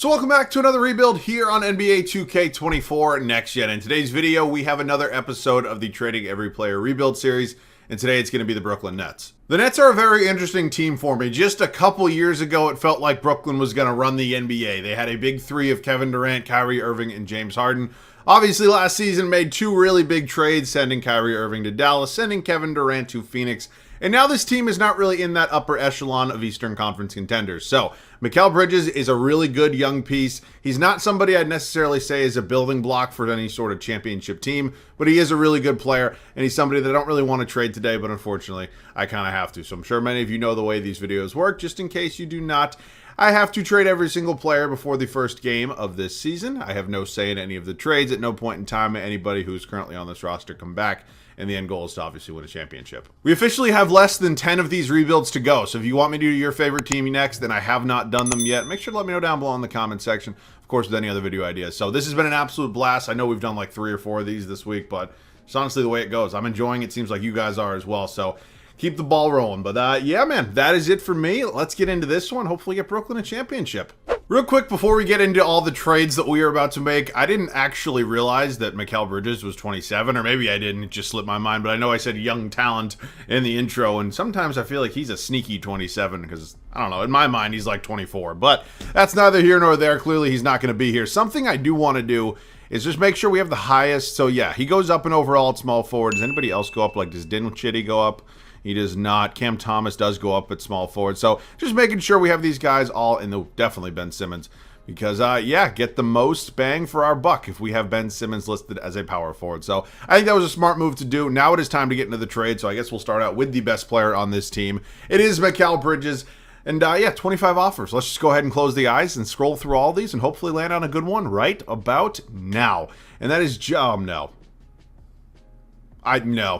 So welcome back to another rebuild here on NBA 2K24 Next Gen. In today's video, we have another episode of the Trading Every Player rebuild series, and today it's going to be the Brooklyn Nets. The Nets are a very interesting team for me. Just a couple years ago, it felt like Brooklyn was going to run the NBA. They had a big three of Kevin Durant, Kyrie Irving, and James Harden. Obviously, last season made two really big trades, sending Kyrie Irving to Dallas, sending Kevin Durant to Phoenix. And now this team is not really in that upper echelon of Eastern Conference contenders. So, Mikal Bridges is a really good young piece. He's not somebody I'd necessarily say is a building block for any sort of championship team, but he is a really good player, and he's somebody that I don't really want to trade today, but unfortunately, I kind of have to. So I'm sure many of you know the way these videos work. Just in case you do not, I have to trade every single player before the first game of this season. I have no say in any of the trades. At no point in time may anybody who's currently on this roster come back. And the end goal is to obviously win a championship. We officially have less than 10 of these rebuilds to go. So if you want me to do your favorite team next, then I have not done them yet. Make sure to let me know down below in the comment section. Of course, with any other video ideas. So this has been an absolute blast. I know we've done like 3 or 4 of these this week, but it's honestly the way it goes. I'm enjoying it. Seems like you guys are as well. So keep the ball rolling. But yeah, man, that is it for me. Let's get into this one. Hopefully get Brooklyn a championship. Real quick, before we get into all the trades that we are about to make, I didn't actually realize that Mikal Bridges was 27, or maybe I didn't, it just slipped my mind, but I know I said young talent in the intro, and sometimes I feel like he's a sneaky 27, because, I don't know, in my mind, he's like 24, but that's neither here nor there. Clearly, he's not going to be here. Something I do want to do is just make sure we have the highest, so yeah, he goes up in overall at small forward. Does anybody else go up? Like, does Dinwiddie go up? He does not. Cam Thomas does go up at small forward. So just making sure we have these guys all, and definitely Ben Simmons. Because, yeah, get the most bang for our buck if we have Ben Simmons listed as a power forward. So I think that was a smart move to do. Now it is time to get into the trade. So I guess we'll start out with the best player on this team. It is Mikal Bridges. And, yeah, 25 offers. Let's just go ahead and close the eyes and scroll through all these and hopefully land on a good one right about now. And that is, no.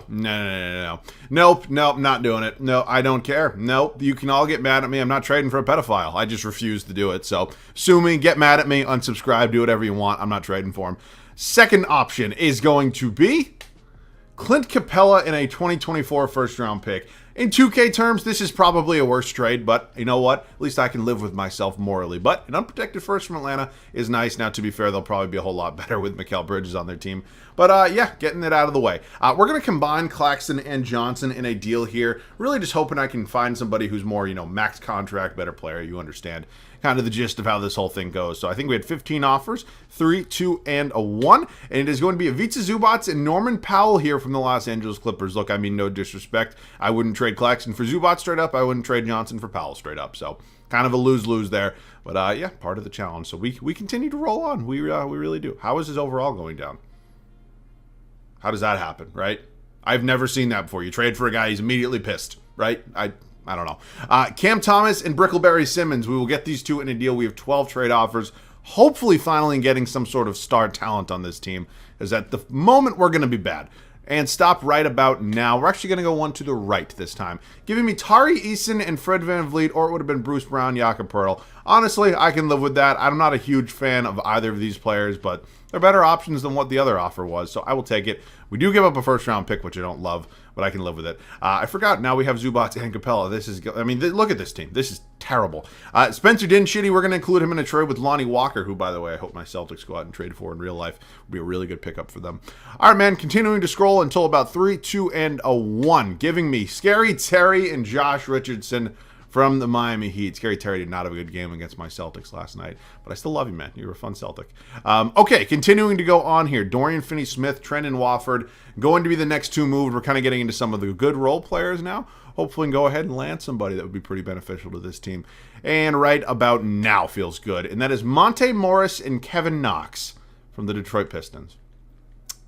No. Nope, not doing it. No, I don't care. Nope, you can all get mad at me. I'm not trading for a pedophile. I just refuse to do it. So, sue me, get mad at me, unsubscribe, do whatever you want. I'm not trading for him. Second option is going to be Clint Capella in a 2024 first-round pick. In 2K terms, this is probably a worse trade, but you know what? At least I can live with myself morally. But an unprotected first from Atlanta is nice. Now, to be fair, they'll probably be a whole lot better with Mikal Bridges on their team. But, yeah, getting it out of the way. We're going to combine Claxton and Johnson in a deal here. Really just hoping I can find somebody who's more, max contract, better player. You understand kind of the gist of how this whole thing goes. So I think we had 15 offers, 3, 2, and a 1. And it is going to be Ivica Zubac and Norman Powell here from the Los Angeles Clippers. Look, I mean, no disrespect. I wouldn't trade Claxton for Zubac straight up. I wouldn't trade Johnson for Powell straight up. So kind of a lose-lose there. But, yeah, part of the challenge. So we continue to roll on. We really do. How is his overall going down? How does that happen, right? I've never seen that before. You trade for a guy, he's immediately pissed, right? I don't know. Cam Thomas and Brickleberry Simmons. We will get these two in a deal. We have 12 trade offers. Hopefully finally getting some sort of star talent on this team. Because at the moment, we're going to be bad. And stop right about now. We're actually going to go one to the right this time. Giving me Tari Eason and Fred VanVleet, or it would have been Bruce Brown, Jakob Poeltl. Honestly, I can live with that. I'm not a huge fan of either of these players, but they're better options than what the other offer was, so I will take it. We do give up a first-round pick, which I don't love, but I can live with it. I forgot, now we have Zubac and Capella. This is, I mean, look at this team. This is terrible. Spencer Dinwiddie, we're going to include him in a trade with Lonnie Walker, who, by the way, I hope my Celtics go out and trade for in real life. Would be a really good pickup for them. All right, man, continuing to scroll until about 3, 2, and a 1, giving me Scary Terry and Josh Richardson from the Miami Heat. Scary Terry did not have a good game against my Celtics last night, but I still love you, man. You're a fun Celtic. Okay, continuing to go on here. Dorian Finney-Smith, Trendon Watford, going to be the next two moved. We're kind of getting into some of the good role players now. Hopefully we can go ahead and land somebody that would be pretty beneficial to this team. And right about now feels good, and that is Monte Morris and Kevin Knox from the Detroit Pistons.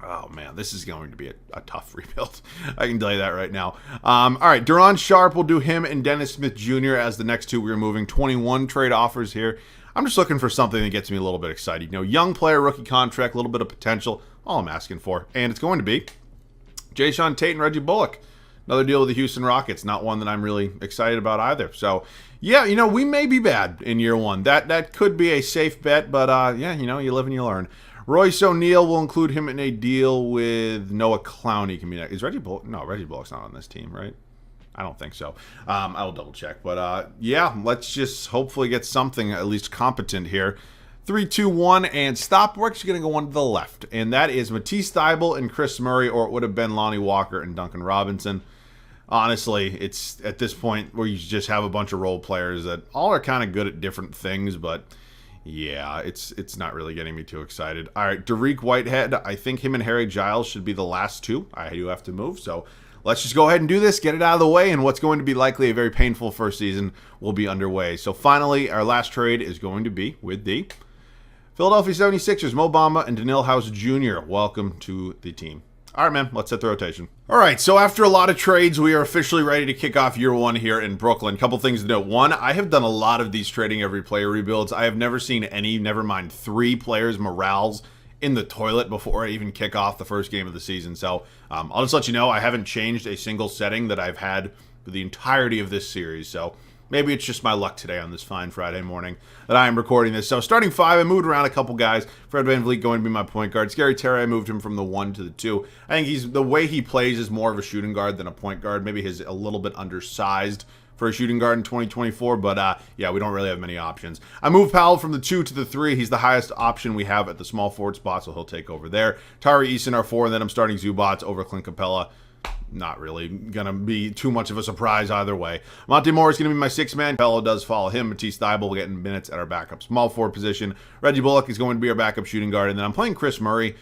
Oh, man, this is going to be a tough rebuild. I can tell you that right now. All right, Duron Sharp, will do him and Dennis Smith Jr. as the next two. We're moving 21 trade offers here. I'm just looking for something that gets me a little bit excited. Young player, rookie contract, a little bit of potential. All I'm asking for. And it's going to be Jayshawn Tate and Reggie Bullock. Another deal with the Houston Rockets. Not one that I'm really excited about either. So, yeah, we may be bad in year one. That could be a safe bet, but, yeah, you live and you learn. Royce O'Neal, will include him in a deal with Noah Clowney. Is Reggie Bullock? No, Reggie Bullock's not on this team, right? I don't think so. I will double check. But, yeah, let's just hopefully get something at least competent here. 3, 2, 1, and stop. We're actually going to go one to the left, and that is Matisse Thybulle and Chris Murray, or it would have been Lonnie Walker and Duncan Robinson. Honestly, it's at this point where you just have a bunch of role players that all are kind of good at different things, but yeah, it's not really getting me too excited. All right, Dariq Whitehead, I think him and Harry Giles should be the last two. I do have to move, so let's just go ahead and do this, get it out of the way, and what's going to be likely a very painful first season will be underway. So finally, our last trade is going to be with the Philadelphia 76ers, Mo Bamba and Daniil House Jr. Welcome to the team. All right, man, let's set the rotation. All right, so after a lot of trades, we are officially ready to kick off year one here in Brooklyn. Couple things to note. One, I have done a lot of these trading every player rebuilds. I have never seen any, never mind 3 players' morales in the toilet before I even kick off the first game of the season. So I'll just let you know, I haven't changed a single setting that I've had for the entirety of this series. So maybe it's just my luck today on this fine Friday morning that I am recording this. So starting 5, I moved around a couple guys. Fred VanVleet going to be my point guard. Scary Terry, I moved him from the 1 to the 2. I think the way he plays is more of a shooting guard than a point guard. Maybe he's a little bit undersized for a shooting guard in 2024, but yeah, we don't really have many options. I moved Powell from the 2 to the 3. He's the highest option we have at the small forward spot, so he'll take over there. Tari Eason, our 4, and then I'm starting Zubats over Clint Capella. Not really going to be too much of a surprise either way. Monte Morris is going to be my 6th man. Capella does follow him. Matisse Thybulle getting minutes at our backup small forward position. Reggie Bullock is going to be our backup shooting guard, and then I'm playing Chris Murray.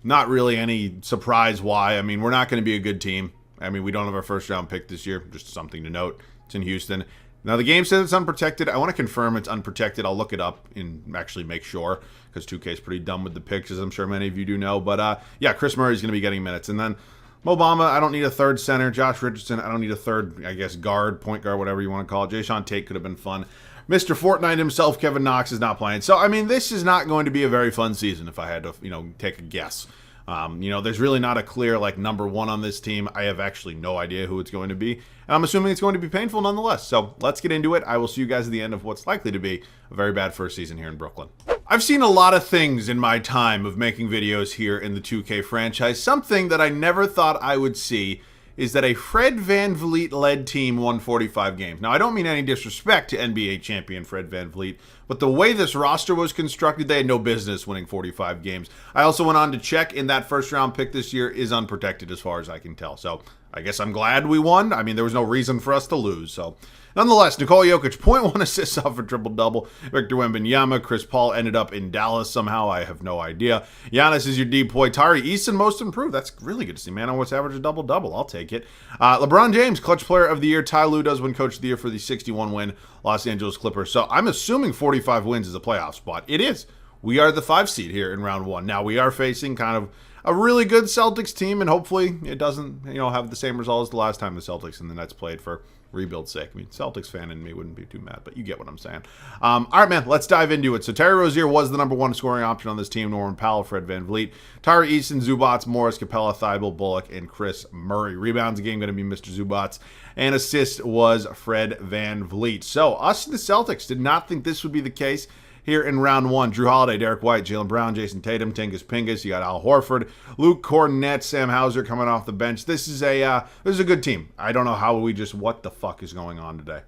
Not really any surprise why. I mean, we're not going to be a good team. I mean, we don't have our first round pick this year. Just something to note. It's in Houston. Now, the game says it's unprotected. I want to confirm it's unprotected. I'll look it up and actually make sure, because 2K is pretty dumb with the picks, as I'm sure many of you do know. But, yeah, Chris Murray is going to be getting minutes. And then Mo Bamba, I don't need a 3rd center. Josh Richardson, I don't need a 3rd, I guess, guard, point guard, whatever you want to call it. Jayshawn Tate could have been fun. Mr. Fortnite himself, Kevin Knox, is not playing. So, I mean, this is not going to be a very fun season if I had to, take a guess. There's really not a clear, number 1 on this team. I have actually no idea who it's going to be. And I'm assuming it's going to be painful nonetheless. So let's get into it. I will see you guys at the end of what's likely to be a very bad first season here in Brooklyn. I've seen a lot of things in my time of making videos here in the 2K franchise. Something that I never thought I would see is that a Fred VanVleet-led team won 45 games. Now, I don't mean any disrespect to NBA champion Fred VanVleet, but the way this roster was constructed, they had no business winning 45 games. I also went on to check, and that first-round pick this year is unprotected as far as I can tell. So I guess I'm glad we won. I mean, there was no reason for us to lose. So nonetheless, Nikola Jokic, 0.1 assists off a triple-double. Victor Wembanyama, Chris Paul ended up in Dallas somehow. I have no idea. Giannis is your D-boy. Tari Eason, most improved. That's really good to see, man. Almost averaged a double-double. I'll take it. LeBron James, clutch player of the year. Ty Lue does win coach of the year for the 61-win Los Angeles Clippers. So I'm assuming 45 wins is a playoff spot. It is. We are the 5 seed here in round 1. Now, we are facing kind of a really good Celtics team, and hopefully it doesn't, have the same result as the last time the Celtics and the Nets played for rebuild's sake. I mean, Celtics fan in me wouldn't be too mad, but you get what I'm saying. All right, man, let's dive into it. So Terry Rozier was the number 1 scoring option on this team. Norman Powell, Fred VanVleet, Tari Eason, Zubats, Morris, Capella, Thybulle, Bullock, and Chris Murray. Rebounds again going to be Mr. Zubats, and assist was Fred VanVleet. So us, the Celtics, did not think this would be the case here in round 1. Drew Holiday, Derek White, Jaylen Brown, Jason Tatum, Tingus Pingus. You got Al Horford, Luke Cornett, Sam Hauser coming off the bench. This is a good team. I don't know how what the fuck is going on today?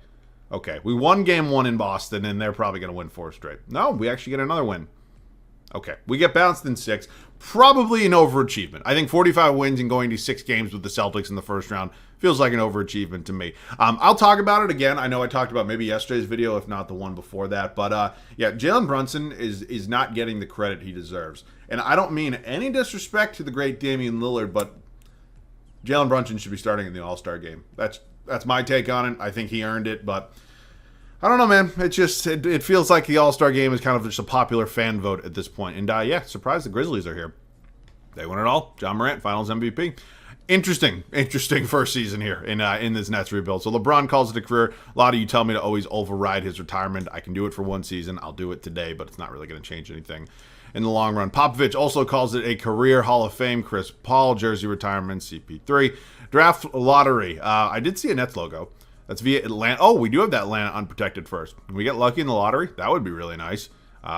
Okay, we won game 1 in Boston, and they're probably going to win 4 straight. No, we actually get another win. Okay, we get bounced in 6. Probably an overachievement. I think 45 wins and going to 6 games with the Celtics in the first round feels like an overachievement to me. I'll talk about it again. I know I talked about maybe yesterday's video, if not the one before that. But yeah, Jalen Brunson is not getting the credit he deserves. And I don't mean any disrespect to the great Damian Lillard, but Jalen Brunson should be starting in the All-Star game. That's my take on it. I think he earned it, but I don't know, man. It feels like the All-Star game is kind of just a popular fan vote at this point. And yeah, surprised the Grizzlies are here. They won it all. John Morant, Finals MVP. Interesting first season here in this Nets rebuild. So LeBron calls it a career. A lot of you tell me to always override his retirement. I can do it for 1 season. I'll do it today, but it's not really going to change anything in the long run. Popovich also calls it a career Hall of Fame. Chris Paul, jersey retirement, CP3. Draft lottery. I did see a Nets logo. That's via Atlanta. Oh, we do have that Atlanta unprotected first. Can we get lucky in the lottery? That would be really nice.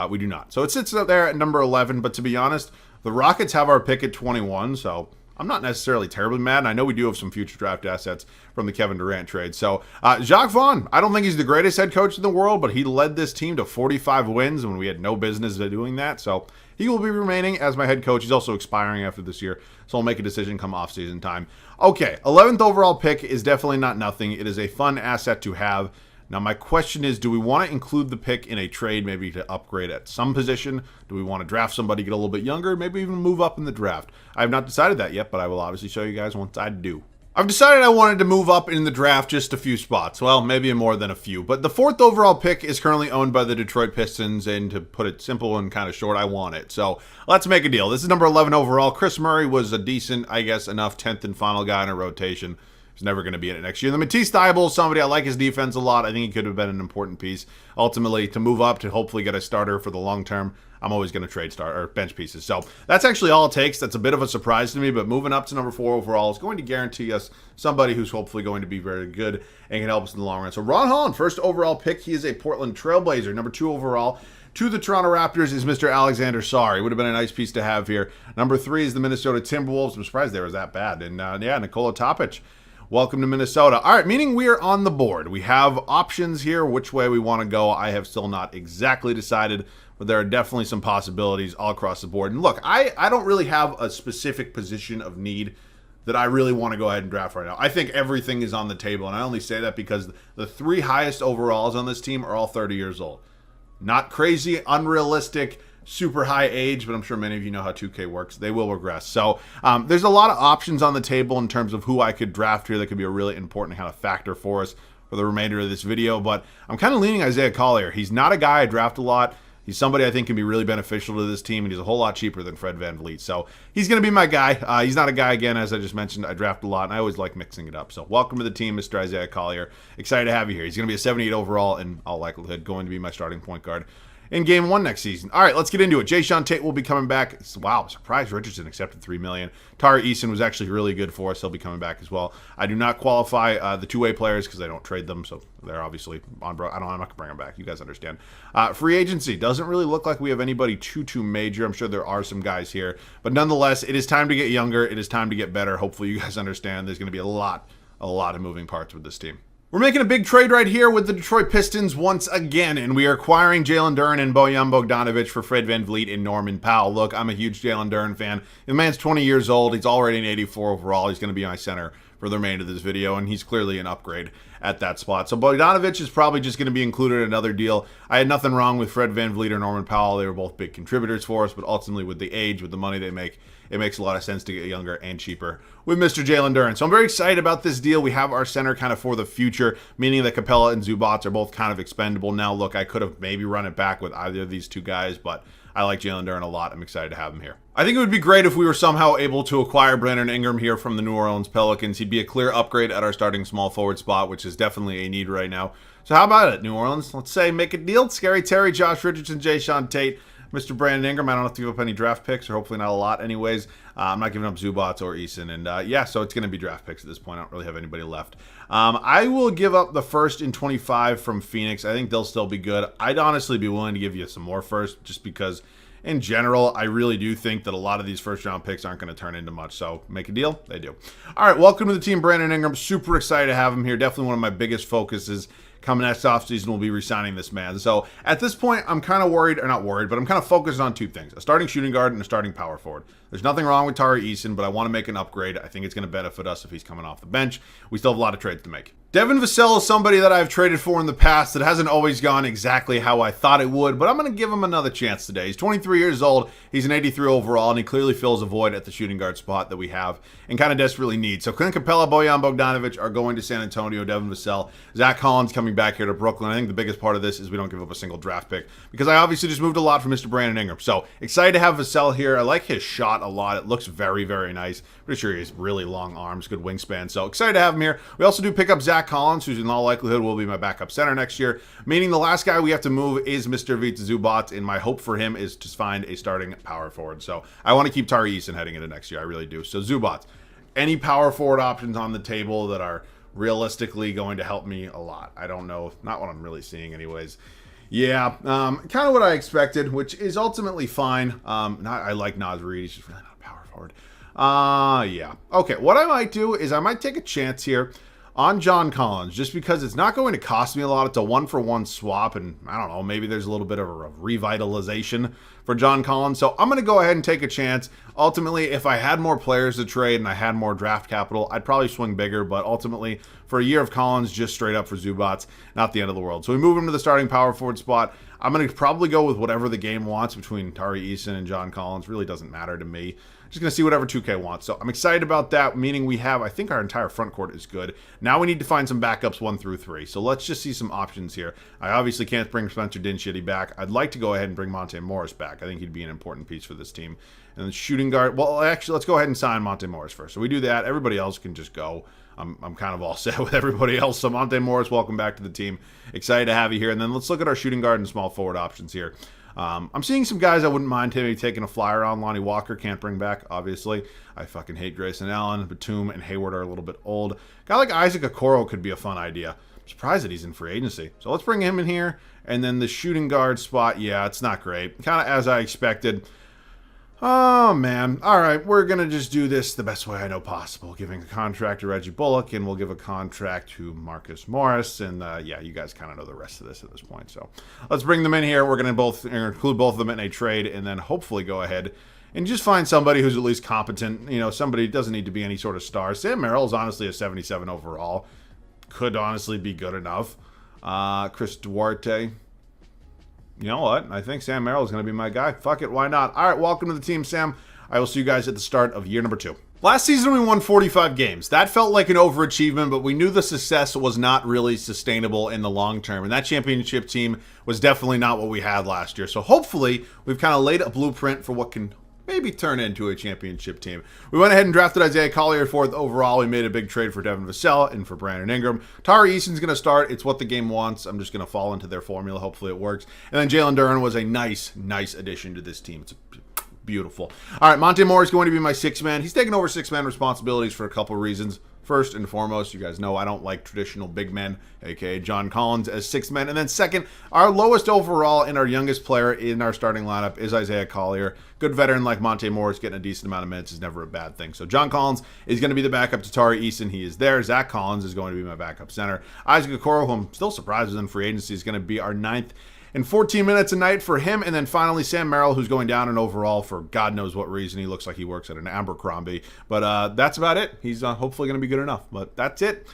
We do not. So it sits up there at number 11, but to be honest, the Rockets have our pick at 21, so I'm not necessarily terribly mad. And I know we do have some future draft assets from the Kevin Durant trade. So Jacques Vaughn, I don't think he's the greatest head coach in the world, but he led this team to 45 wins when we had no business doing that. So he will be remaining as my head coach. He's also expiring after this year, so I'll make a decision come off-season time. Okay, 11th overall pick is definitely not nothing. It is a fun asset to have. Now, my question is, do we want to include the pick in a trade, maybe to upgrade at some position? Do we want to draft somebody, get a little bit younger, maybe even move up in the draft? I have not decided that yet, but I will obviously show you guys once I do. I've decided I wanted to move up in the draft just a few spots. Well, maybe more than a few. But the 4th overall pick is currently owned by the Detroit Pistons, and to put it simple and kind of short, I want it. So let's make a deal. This is number 11 overall. Chris Murray was a decent, I guess, enough 10th and final guy in a rotation. He's never going to be in it next year. The Matisse Thybulle is somebody I like his defense a lot. I think he could have been an important piece. Ultimately, to move up to hopefully get a starter for the long term, I'm always going to trade start or bench pieces. So that's actually all it takes. That's a bit of a surprise to me, but moving up to number 4 overall is going to guarantee us somebody who's hopefully going to be very good and can help us in the long run. So Ron Holland, 1st overall pick. He is a Portland Trailblazer. Number 2 overall. To the Toronto Raptors is Mr. Alexander Sarr. He would have been a nice piece to have here. Number 3 is the Minnesota Timberwolves. I'm surprised they were that bad. And yeah, Nikola Topic. Welcome to Minnesota. All right, meaning we are on the board. We have options here, which way we want to go. I have still not exactly decided, but there are definitely some possibilities all across the board. And look, I don't really have a specific position of need that I really want to go ahead and draft right now. I think everything is on the table, and I only say that because the 3 highest overalls on this team are all 30 years old. Not crazy, unrealistic, super high age, but I'm sure many of you know how 2K works. They will regress. So there's a lot of options on the table in terms of who I could draft here that could be a really important kind of factor for us for the remainder of this video. But I'm kind of leaning Isaiah Collier. He's not a guy I draft a lot. He's somebody I think can be really beneficial to this team, and he's a whole lot cheaper than Fred VanVleet. So he's going to be my guy. He's not a guy, again, as I just mentioned, I draft a lot, and I always like mixing it up. So welcome to the team, Mr. Isaiah Collier. Excited to have you here. He's going to be a 78 overall, in all likelihood, going to be my starting point guard in Game 1 next season. All right, let's get into it. Jae'Sean Tate will be coming back. Wow, surprise, Richardson accepted $3 million. Tari Eason was actually really good for us. He'll be coming back as well. I do not qualify the two-way players because I don't trade them, so they're obviously on. I'm not going to bring them back. You guys understand. Free agency doesn't really look like we have anybody too major. I'm sure there are some guys here, but nonetheless, it is time to get younger. It is time to get better. Hopefully, you guys understand. There's going to be a lot of moving parts with this team. We're making a big trade right here with the Detroit Pistons once again, and we are acquiring Jalen Duren and Bojan Bogdanovic for Fred VanVleet and Norman Powell. Look, I'm a huge Jalen Duren fan. The man's 20 years old. He's already an 84 overall. He's going to be my center for the remainder of this video, and he's clearly an upgrade at that spot. So Bogdanovic is probably just going to be included in another deal. I had nothing wrong with Fred VanVleet or Norman Powell. They were both big contributors for us, but ultimately with the age, with the money they make, it makes a lot of sense to get younger and cheaper with Mr. Jalen Duren. So I'm very excited about this deal. We have our center kind of for the future, meaning that Capella and Zubac are both kind of expendable. Now, look, I could have maybe run it back with either of these two guys, but I like Jalen Duren a lot. I'm excited to have him here. I think it would be great if we were somehow able to acquire Brandon Ingram here from the New Orleans Pelicans. He'd be a clear upgrade at our starting small forward spot, which is definitely a need right now. So how about it, New Orleans? Let's say make a deal. Scary Terry, Josh Richardson, Jae'Sean Tate, Mr. Brandon Ingram. I don't have to give up any draft picks, or hopefully not a lot anyways. I'm not giving up Zubac or Eason. And yeah, so it's going to be draft picks at this point. I don't really have anybody left. I will give up the first in 25 from Phoenix. I think they'll still be good. I'd honestly be willing to give you some more first, just because in general, I really do think that a lot of these first-round picks aren't going to turn into much. So make a deal? They do. All right, welcome to the team, Brandon Ingram. Super excited to have him here. Definitely one of my biggest focuses coming next offseason will be re-signing this man. So at this point, I'm kind of worried, or not worried, but I'm kind of focused on two things: a starting shooting guard and a starting power forward. There's nothing wrong with Tari Eason, but I want to make an upgrade. I think it's going to benefit us if he's coming off the bench. We still have a lot of trades to make. Devin Vassell is somebody that I've traded for in the past that hasn't always gone exactly how I thought it would, but I'm going to give him another chance today. He's 23 years old. He's an 83 overall, and he clearly fills a void at the shooting guard spot that we have and kind of desperately need. So Clint Capella, Bojan Bogdanovic are going to San Antonio. Devin Vassell, Zach Collins coming back here to Brooklyn. I think the biggest part of this is we don't give up a single draft pick because I obviously just moved a lot from Mr. Brandon Ingram. So excited to have Vassell here. I like his shot a lot. It looks very, very nice. Pretty sure he has really long arms, good wingspan. So excited to have him here. We also do pick up Zach Collins, who's in all likelihood will be my backup center next year, meaning the last guy we have to move is Mr. Vita Zubac, and my hope for him is to find a starting power forward. So I want to keep Tari Eason heading into next year. I really do. So Zubac, any power forward options on the table that are realistically going to help me a lot? I don't know. Not what I'm really seeing anyways. Yeah, kind of what I expected, which is ultimately fine. I like Naz Reid. He's just really not a power forward. Yeah. Okay, what I might do is I might take a chance here on John Collins, just because it's not going to cost me a lot. It's a 1-for-1 swap, and I don't know, maybe there's a little bit of a revitalization for John Collins. So I'm going to go ahead and take a chance. Ultimately, if I had more players to trade and I had more draft capital, I'd probably swing bigger, but ultimately, for a year of Collins, just straight up for Zubats, not the end of the world. So we move him to the starting power forward spot. I'm going to probably go with whatever the game wants between Tari Eason and John Collins. Really doesn't matter to me. Just going to see whatever 2K wants. So I'm excited about that, meaning we have, I think our entire front court is good. Now we need to find some backups 1 through 3. So let's just see some options here. I obviously can't bring Spencer Dinwiddie back. I'd like to go ahead and bring Monte Morris back. I think he'd be an important piece for this team. And the shooting guard, well, actually, let's go ahead and sign Monte Morris first. So we do that. Everybody else can just go. I'm kind of all set with everybody else. So Monte Morris, welcome back to the team. Excited to have you here. And then let's look at our shooting guard and small forward options here. I'm seeing some guys I wouldn't mind taking a flyer on. Lonnie Walker can't bring back, obviously. I fucking hate Grayson Allen. Batum and Hayward are a little bit old. A guy like Isaac Okoro could be a fun idea. I'm surprised that he's in free agency. So let's bring him in here. And then the shooting guard spot, yeah, it's not great. Kind of as I expected. Oh, man. All right, we're going to just do this the best way I know possible. Giving a contract to Reggie Bullock, and we'll give a contract to Marcus Morris. And, yeah, you guys kind of know the rest of this at this point. So let's bring them in here. We're going to include both of them in a trade, and then hopefully go ahead and just find somebody who's at least competent. You know, somebody doesn't need to be any sort of star. Sam Merrill is honestly a 77 overall. Could honestly be good enough. Chris Duarte. You know what? I think Sam Merrill is going to be my guy. Fuck it, why not? All right, welcome to the team, Sam. I will see you guys at the start of year number 2. Last season, we won 45 games. That felt like an overachievement, but we knew the success was not really sustainable in the long term, and that championship team was definitely not what we had last year. So hopefully, we've kind of laid a blueprint for what can maybe turn into a championship team. We went ahead and drafted Isaiah Collier 4th overall. We made a big trade for Devin Vassell and for Brandon Ingram. Tari Eason's going to start. It's what the game wants. I'm just going to fall into their formula. Hopefully it works. And then Jalen Duren was a nice addition to this team. It's beautiful. All right, Monte Morris is going to be my 6th man. He's taking over 6-man responsibilities for a couple of reasons. First and foremost, you guys know I don't like traditional big men, aka John Collins as 6th man. And then second, our lowest overall and our youngest player in our starting lineup is Isaiah Collier. Good veteran like Monte Morris getting a decent amount of minutes is never a bad thing. So John Collins is going to be the backup to Tari Eason. He is there. Zach Collins is going to be my backup center. Isaac Okoro, who I'm still surprised is in free agency, is going to be our 9th. And 14 minutes a night for him. And then finally, Sam Merrill, who's going down in overall for God knows what reason. He looks like he works at an Abercrombie. But that's about it. He's hopefully going to be good enough. But that's it.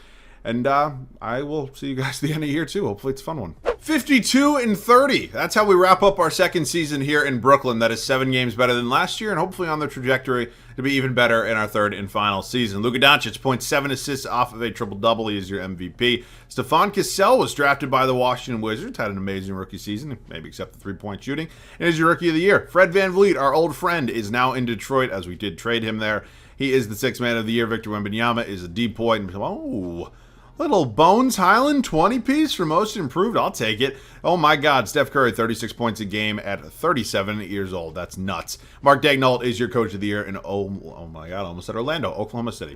And I will see you guys at the end of year 2. Hopefully it's a fun one. 52-30. That's how we wrap up our second season here in Brooklyn. That is 7 games better than last year, and hopefully on the trajectory to be even better in our third and final season. Luka Doncic, 0.7 assists off of a triple-double. He is your MVP. Stephon Cassell was drafted by the Washington Wizards, had an amazing rookie season, maybe except the three-point shooting, and is your rookie of the year. Fred VanVleet, our old friend, is now in Detroit, as we did trade him there. He is the 6th man of the year. Victor Wembanyama is a D-point. Oh, little Bones Highland 20-piece for most improved. I'll take it. Oh, my God. Steph Curry, 36 points a game at 37 years old. That's nuts. Mark Daigneault is your coach of the year in, oh my God, I almost said Orlando, Oklahoma City.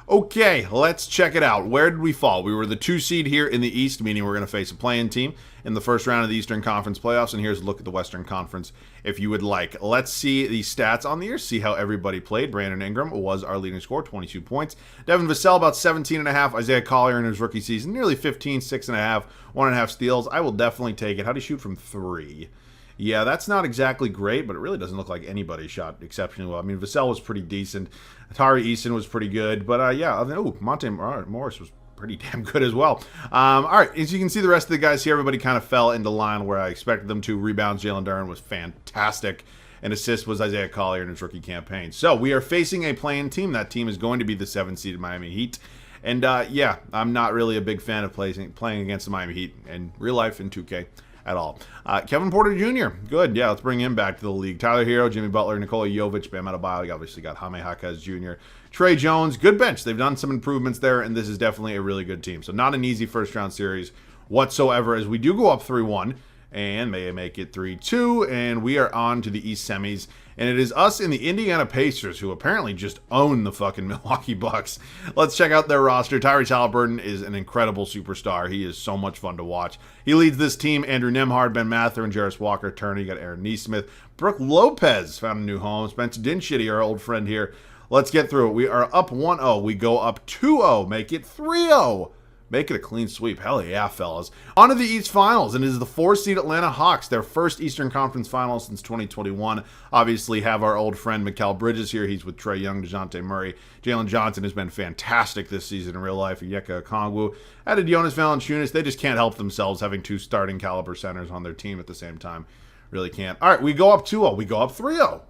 Okay, let's check it out. Where did we fall? We were the 2 seed here in the East, meaning we're going to face a play-in team in the first round of the Eastern Conference playoffs. And here's a look at the Western Conference if you would like. Let's see the stats on the year, see how everybody played. Brandon Ingram was our leading scorer, 22 points. Devin Vassell, about 17.5. Isaiah Collier in his rookie season, nearly 15, 6.5, 1.5 steals. I will definitely take it. How do you shoot from 3? Yeah, that's not exactly great, but it really doesn't look like anybody shot exceptionally well. I mean, Vassell was pretty decent. Tari Eason was pretty good. But, yeah, Monte Morris was pretty damn good as well. All right, as you can see, the rest of the guys here, everybody kind of fell into line where I expected them to. Rebounds, Jalen Duren was fantastic. And assist was Isaiah Collier in his rookie campaign. So we are facing a play-in team. That team is going to be the 7th-seeded Miami Heat. And, yeah, I'm not really a big fan of playing against the Miami Heat in real life in 2K. At all. Kevin Porter Jr., good. Yeah, let's bring him back to the league. Tyler Hero, Jimmy Butler, Nikola Jovic, Bam Adebayo. You obviously got Jaime Jaquez Jr. Trey Jones, good bench. They've done some improvements there, and this is definitely a really good team. So not an easy first-round series whatsoever, as we do go up 3-1, and may make it 3-2, and we are on to the East semis. And it is us and the Indiana Pacers, who apparently just own the fucking Milwaukee Bucks. Let's check out their roster. Tyrese Halliburton is an incredible superstar. He is so much fun to watch. He leads this team. Andrew Nembhard, Ben Mather, and Jarris Walker-Turner. You got Aaron Nesmith. Brooke Lopez found a new home. Spencer Dinwiddie, our old friend here. Let's get through it. We are up 1-0. We go up 2-0. Make it 3-0. Make it a clean sweep. Hell yeah, fellas. On to the East Finals, and it is the 4-seed Atlanta Hawks, their first Eastern Conference Finals since 2021. Obviously, have our old friend Mikal Bridges here. He's with Trae Young, DeJounte Murray. Jalen Johnson has been fantastic this season in real life. Onyeka Okongwu. Added Jonas Valanciunas. They just can't help themselves having two starting caliber centers on their team at the same time. Really can't. All right, we go up 2-0. We go up 3-0.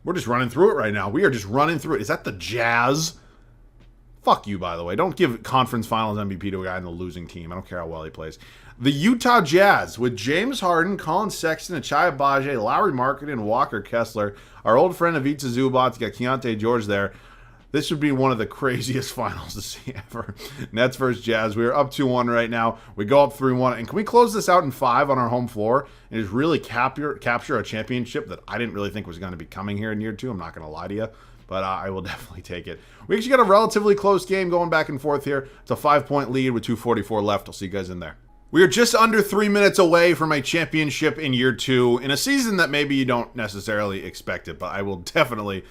We're just running through it right now. We are just running through it. Is that the Jazz? Fuck you, by the way. Don't give conference finals MVP to a guy in the losing team. I don't care how well he plays. The Utah Jazz with James Harden, Colin Sexton, Achai Agbaji, Lauri Markkanen, and Walker Kessler. Our old friend Ivica Zubac, got Keontae George there. This would be one of the craziest finals to see ever. Nets versus Jazz. We are up 2-1 right now. We go up 3-1. And can we close this out in 5 on our home floor and just really capture a championship that I didn't really think was going to be coming here in year 2? I'm not going to lie to you. But I will definitely take it. We actually got a relatively close game going back and forth here. It's a 5-point lead with 2:44 left. I'll see you guys in there. We are just under 3 minutes away from a championship in year 2 in a season that maybe you don't necessarily expect it, but I will definitely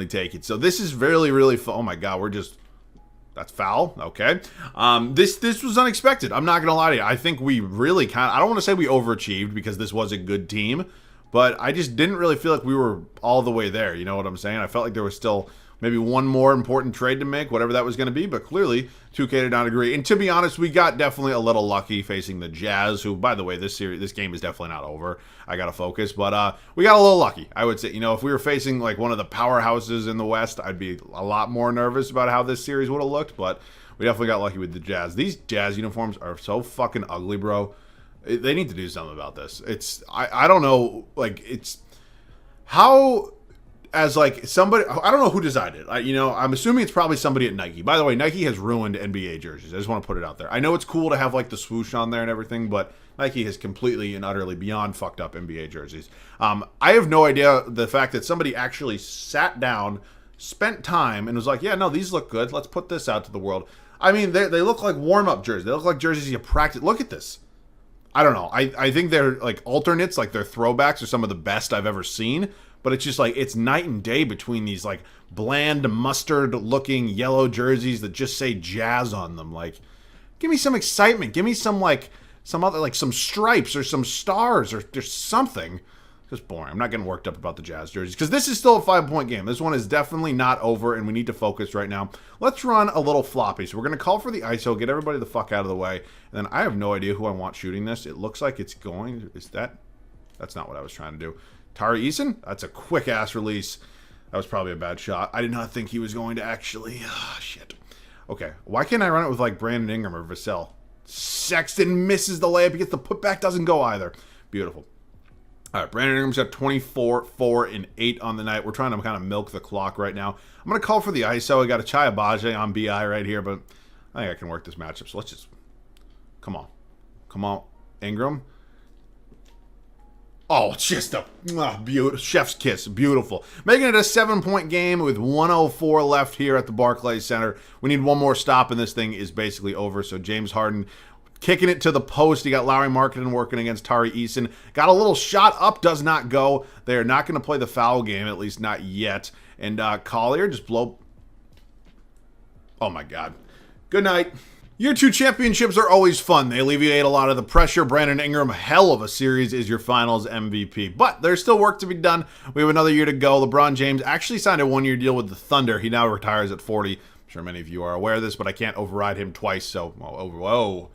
take it. So this is really, really fun. Oh my God, that's foul. Okay. This was unexpected. I'm not going to lie to you. I think we really I don't want to say we overachieved because this was a good team. But I just didn't really feel like we were all the way there. You know what I'm saying? I felt like there was still maybe one more important trade to make, whatever that was going to be. But clearly, 2K did not agree. And to be honest, we got definitely a little lucky facing the Jazz, who, by the way, this game is definitely not over. I got to focus. But we got a little lucky, I would say. You know, if we were facing like one of the powerhouses in the West, I'd be a lot more nervous about how this series would have looked. But we definitely got lucky with the Jazz. These Jazz uniforms are so fucking ugly, bro. They need to do something about this. I don't know, like, it's how, as like somebody, I don't know who decided. I'm assuming it's probably somebody at Nike. By the way, Nike has ruined NBA jerseys. I just want to put it out there. I know it's cool to have like the swoosh on there and everything, but Nike has completely and utterly beyond fucked up NBA jerseys. I have no idea the fact that somebody actually sat down, spent time, and was like, yeah, no, these look good. Let's put this out to the world. I mean, they look like warm-up jerseys. They look like jerseys you practice. Look at this. I don't know. I think they're like alternates, like their throwbacks are some of the best I've ever seen. But it's just like, it's night and day between these like bland mustard looking yellow jerseys that just say Jazz on them. Like, give me some excitement. Give me some other, like some stripes or some stars or just something. Just boring. I'm not getting worked up about the Jazz jerseys because this is still a 5-point game. This one is definitely not over, and we need to focus right now. Let's run a little floppy. So we're going to call for the ISO, get everybody the fuck out of the way, and then I have no idea who I want shooting this. It looks like it's going. That's not what I was trying to do. Tari Eason? That's a quick-ass release. That was probably a bad shot. I did not think he was going to actually. Shit. Okay. Why can't I run it with like Brandon Ingram or Vassell? Sexton misses the layup because the putback doesn't go either. Beautiful. All right, Brandon Ingram's got 24, 4, and 8 on the night. We're trying to kind of milk the clock right now. I'm going to call for the ISO. I got Achai Agbaji on BI right here, but I think I can work this matchup. So let's just... Come on. Come on, Ingram. Oh, just a beautiful chef's kiss. Beautiful. Making it a 7-point game with 1:04 left here at the Barclays Center. We need one more stop, and this thing is basically over. So James Harden kicking it to the post. You got Lauri Markkanen working against Tari Eason. Got a little shot up, does not go. They are not going to play the foul game, at least not yet. And Collier just blow. Oh my God. Good night. Year 2 championships are always fun. They alleviate a lot of the pressure. Brandon Ingram, hell of a series, is your finals MVP. But there's still work to be done. We have another year to go. LeBron James actually signed a 1-year deal with the Thunder. He now retires at 40. I'm sure many of you are aware of this, but I can't override him twice. So, whoa.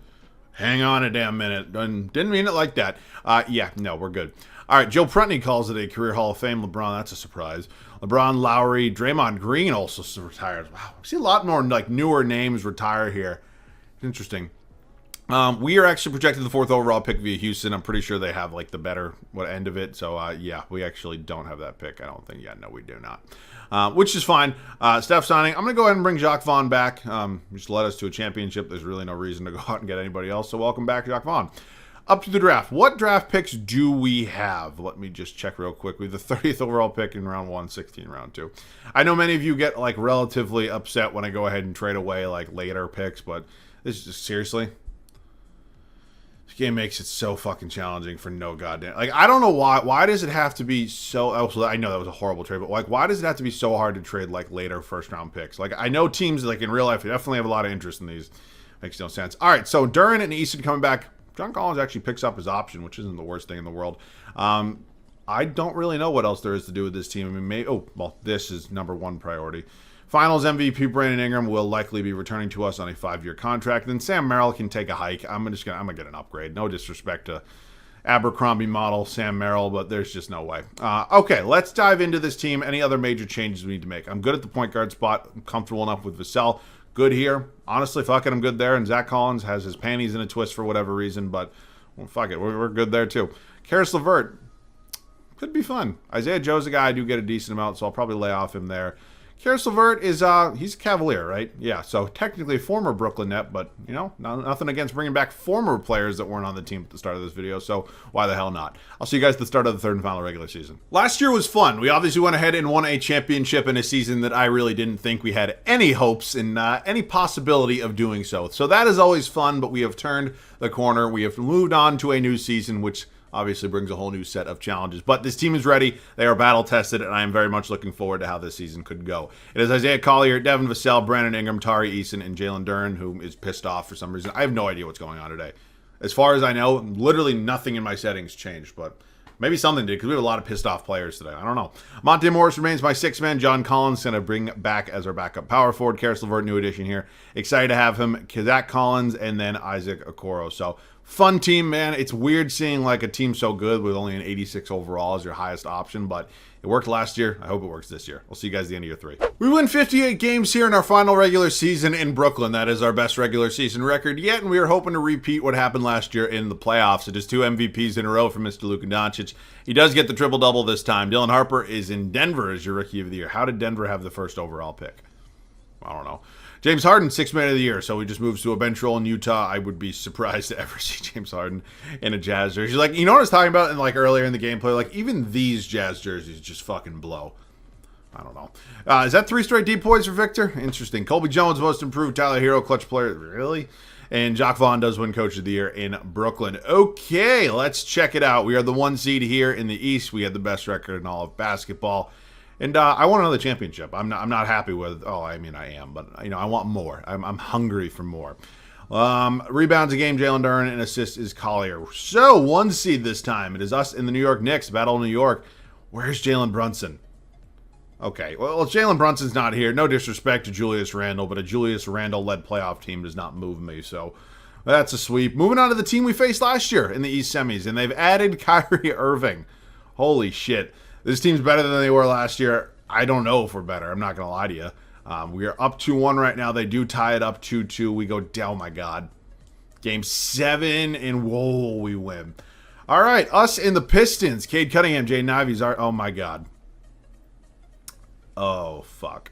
Hang on a damn minute. Didn't mean it like that. Yeah, no, we're good. All right, Joe Prunty calls it a career Hall of Fame. LeBron, that's a surprise. LeBron, Lowry, Draymond Green also retires. Wow, I see a lot more like newer names retire here. Interesting. We are actually projected the 4th overall pick via Houston. I'm pretty sure they have like the better end of it. So yeah, we actually don't have that pick. I don't think. Yeah, no, we do not. Which is fine. Steph signing. I'm going to go ahead and bring Jacques Vaughn back. Just led us to a championship. There's really no reason to go out and get anybody else. So welcome back, Jacques Vaughn. Up to the draft. What draft picks do we have? Let me just check real quick. We have the 30th overall pick in round 1, 16 round 2. I know many of you get like relatively upset when I go ahead and trade away like later picks, but this is just seriously. Game makes it so fucking challenging for no goddamn. Like, I don't know why. Why does it have to be so? Also, I know that was a horrible trade, but like, why does it have to be so hard to trade like later first round picks? Like, I know teams like in real life definitely have a lot of interest in these. Makes no sense. All right, so Duran and Easton coming back. John Collins actually picks up his option, which isn't the worst thing in the world. I don't really know what else there is to do with this team. I mean, this is number one priority. Finals MVP Brandon Ingram will likely be returning to us on a 5-year contract. Then Sam Merrill can take a hike. I'm gonna get an upgrade. No disrespect to Abercrombie model Sam Merrill, but there's just no way. Okay, let's dive into this team. Any other major changes we need to make? I'm good at the point guard spot. I'm comfortable enough with Vassell. Good here. Honestly, fuck it, I'm good there. And Zach Collins has his panties in a twist for whatever reason, but well, fuck it, we're good there too. Karis LeVert could be fun. Isaiah Joe's a guy I do get a decent amount, so I'll probably lay off him there. Karis LeVert is, he's a Cavalier, right? Yeah, so technically a former Brooklyn Net, but, you know, nothing against bringing back former players that weren't on the team at the start of this video, so why the hell not? I'll see you guys at the start of the third and final regular season. Last year was fun. We obviously went ahead and won a championship in a season that I really didn't think we had any hopes and any possibility of doing so. So that is always fun, but we have turned the corner. We have moved on to a new season, which obviously brings a whole new set of challenges. But this team is ready. They are battle-tested, and I am very much looking forward to how this season could go. It is Isaiah Collier, Devin Vassell, Brandon Ingram, Tari Eason, and Jalen Duren, who is pissed off for some reason. I have no idea what's going on today. As far as I know, literally nothing in my settings changed, but maybe something did, because we have a lot of pissed off players today. I don't know. Monte Morris remains my sixth man. John Collins going to bring back as our backup power forward. Karis LeVert, new addition here. Excited to have him. Zach Collins, and then Isaac Okoro. So, fun team, man. It's weird seeing like a team so good with only an 86 overall as your highest option, but it worked last year. I hope it works this year. We'll see you guys at the end of year 3. We win 58 games here in our final regular season in Brooklyn. That is our best regular season record yet, and we are hoping to repeat what happened last year in the playoffs. It is 2 MVPs in a row for Mr. Luka Doncic. He does get the triple-double this time. Dylan Harper is in Denver as your rookie of the year. How did Denver have the first overall pick? I don't know. James Harden, 6th man of the year, so he just moves to a bench role in Utah. I would be surprised to ever see James Harden in a Jazz jersey. Like, you know what I was talking about in like earlier in the gameplay? Like, even these Jazz jerseys just fucking blow. I don't know. Is that 3 straight deep points for Victor? Interesting. Colby Jones, most improved. Tyler Hero, clutch player. Really? And Jacque Vaughn does win Coach of the Year in Brooklyn. Okay, let's check it out. We are the 1 seed here in the East. We had the best record in all of basketball. And I want another championship. I'm not happy with. Oh, I mean I am, but you know I want more. I'm hungry for more. Rebounds a game, Jalen Duren, and assists is Collier. So 1 seed this time. It is us in the New York Knicks. Battle of New York. Where's Jalen Brunson? Okay, well Jalen Brunson's not here. No disrespect to Julius Randle, but a Julius Randle-led playoff team does not move me. So that's a sweep. Moving on to the team we faced last year in the East semis, and they've added Kyrie Irving. Holy shit. This team's better than they were last year. I don't know if we're better. I'm not going to lie to you. We are up 2-1 right now. They do tie it up 2-2. We go, oh my God. Game 7, and whoa, we win. All right, us in the Pistons. Cade Cunningham, Jaden Ivey's our, oh my God. Oh, fuck.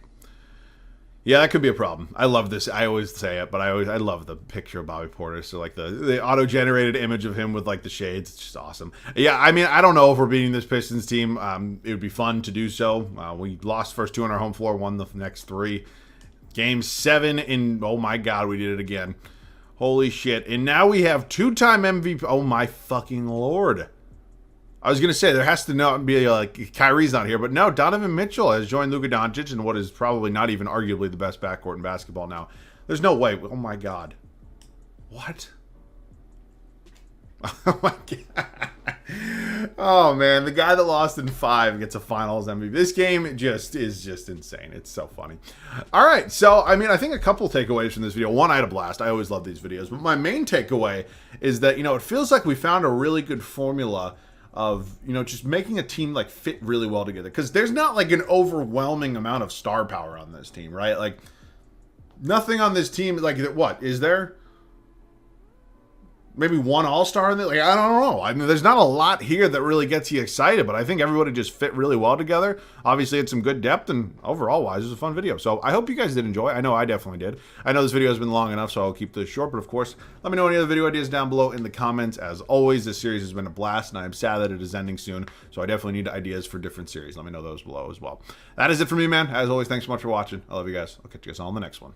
Yeah, that could be a problem. I love this. I always say it, but I love the picture of Bobby Porter. So like the auto-generated image of him with like the shades. It's just awesome. Yeah, I mean, I don't know if we're beating this Pistons team. It would be fun to do so. We lost first 2 on our home floor, won the next 3. Game 7, and oh my God, we did it again. Holy shit. And now we have 2-time MVP. Oh my fucking Lord. I was going to say, there has to not be, like, Kyrie's not here, but no, Donovan Mitchell has joined Luka Doncic in what is probably not even arguably the best backcourt in basketball now. There's no way. Oh, my God. What? Oh, my God. Oh, man, the guy that lost in 5 gets a finals MVP. This game is just insane. It's so funny. All right, so, I mean, I think a couple takeaways from this video. One, I had a blast. I always love these videos. But my main takeaway is that, you know, it feels like we found a really good formula of, you know, just making a team like fit really well together, because there's not like an overwhelming amount of star power on this team, right? Like nothing on this team, like what is there? Maybe 1 all-star in there? Like, I don't know. I mean, there's not a lot here that really gets you excited, but I think everybody just fit really well together. Obviously, it's some good depth, and overall-wise, it was a fun video. So I hope you guys did enjoy. I know I definitely did. I know this video has been long enough, so I'll keep this short, but of course, let me know any other video ideas down below in the comments. As always, this series has been a blast, and I am sad that it is ending soon, so I definitely need ideas for different series. Let me know those below as well. That is it for me, man. As always, thanks so much for watching. I love you guys. I'll catch you guys all in the next one.